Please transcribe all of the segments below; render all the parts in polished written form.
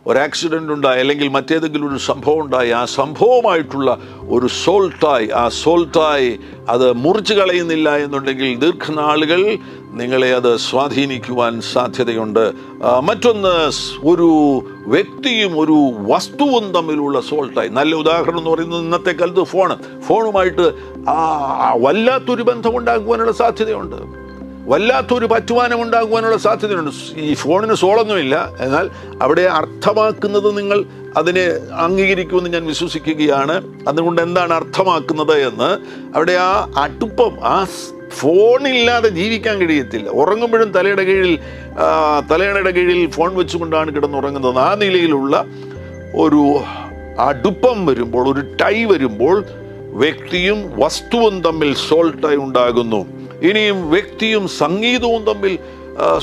ഒരു ആക്സിഡൻ്റ് ഉണ്ടായി, അല്ലെങ്കിൽ മറ്റേതെങ്കിലും ഒരു സംഭവം ഉണ്ടായി, ആ സംഭവമായിട്ടുള്ള ഒരു സോൾട്ടായി, ആ സോൾട്ടായി അത് മുറിച്ച് കളയുന്നില്ല എന്നുണ്ടെങ്കിൽ ദീർഘനാളുകൾ നിങ്ങളെ അത് സ്വാധീനിക്കുവാൻ സാധ്യതയുണ്ട്. മറ്റൊന്ന്, ഒരു വ്യക്തിയും ഒരു വസ്തുവും തമ്മിലുള്ള സോൾട്ടായി. നല്ല ഉദാഹരണം എന്ന് പറയുന്നത് ഇന്നത്തെ കാലത്ത് ഫോണുമായിട്ട് വല്ലാത്തൊരു ബന്ധമുണ്ടാക്കുവാനുള്ള സാധ്യതയുണ്ട്, വല്ലാത്തൊരു പറ്റുവാനം ഉണ്ടാകുവാനുള്ള സാധ്യതയുണ്ട്. ഈ ഫോണിന് സോളൊന്നുമില്ല, എന്നാൽ അവിടെ അർത്ഥമാക്കുന്നത് നിങ്ങൾ അതിനെ അംഗീകരിക്കുമെന്ന് ഞാൻ വിശ്വസിക്കുകയാണ്. അതുകൊണ്ട് എന്താണ് അർത്ഥമാക്കുന്നത് എന്ന്, അവിടെ ആ അടുപ്പം, ആ ഫോണില്ലാതെ ജീവിക്കാൻ കഴിയത്തില്ല. ഉറങ്ങുമ്പോഴും തലയുടെ കീഴിൽ ഫോൺ വെച്ചുകൊണ്ടാണ് കിടന്നുറങ്ങുന്നത്. ആ നിലയിലുള്ള ഒരു അടുപ്പം വരുമ്പോൾ, ഒരു ടൈ വരുമ്പോൾ വ്യക്തിയും വസ്തുവും തമ്മിൽ സോൾട്ടായി ഉണ്ടാകുന്നു. ഇനിയും വ്യക്തിയും സംഗീതവും തമ്മിൽ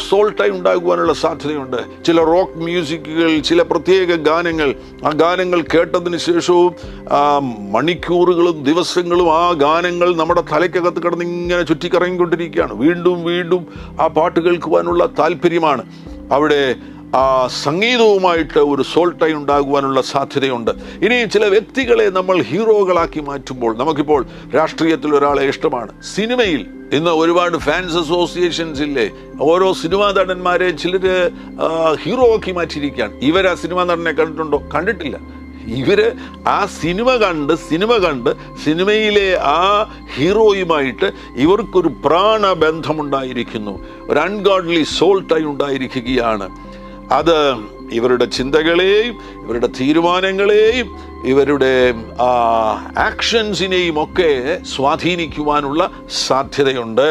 സോൾട്ടായി ഉണ്ടാകുവാനുള്ള സാധ്യതയുണ്ട്. ചില റോക്ക് മ്യൂസിക്കുകൾ, ചില പ്രത്യേക ഗാനങ്ങൾ, ആ ഗാനങ്ങൾ കേട്ടതിന് ശേഷവും മണിക്കൂറുകളും ദിവസങ്ങളും ആ ഗാനങ്ങൾ നമ്മുടെ തലയ്ക്കകത്ത് കിടന്ന് ഇങ്ങനെ ചുറ്റിക്കറങ്ങിക്കൊണ്ടിരിക്കുകയാണ്. വീണ്ടും വീണ്ടും ആ പാട്ട് കേൾക്കുവാനുള്ള താല്പര്യമാണ്. അവിടെ ആ സംഗീതവുമായിട്ട് ഒരു സോൾട്ടായി ഉണ്ടാകുവാനുള്ള സാധ്യതയുണ്ട്. ഇനി ചില വ്യക്തികളെ നമ്മൾ ഹീറോകളാക്കി മാറ്റുമ്പോൾ, നമുക്കിപ്പോൾ രാഷ്ട്രീയത്തിൽ ഒരാളെ ഇഷ്ടമാണ്, സിനിമയിൽ ഇന്ന് ഒരുപാട് ഫാൻസ് അസോസിയേഷൻസ് ഇല്ലേ, ഓരോ സിനിമാ നടന്മാരെ ചിലർ ഹീറോ ആക്കി മാറ്റിയിരിക്കുകയാണ്. ഇവർ ആ സിനിമാ നടനെ കണ്ടിട്ടുണ്ടോ? കണ്ടിട്ടില്ല. ഇവർ ആ സിനിമ കണ്ട് സിനിമയിലെ ആ ഹീറോയുമായിട്ട് ഇവർക്കൊരു പ്രാണബന്ധമുണ്ടായിരിക്കുന്നു, ഒരു അൺഗോഡ്ലി സോൾട്ടായി ഉണ്ടായിരിക്കുകയാണ്. അത് ഇവരുടെ ചിന്തകളെയും ഇവരുടെ തീരുമാനങ്ങളെയും ഇവരുടെ ആക്ഷൻസിനെയും ഒക്കെ സ്വാധീനിക്കുവാനുള്ള സാധ്യതയുണ്ട്.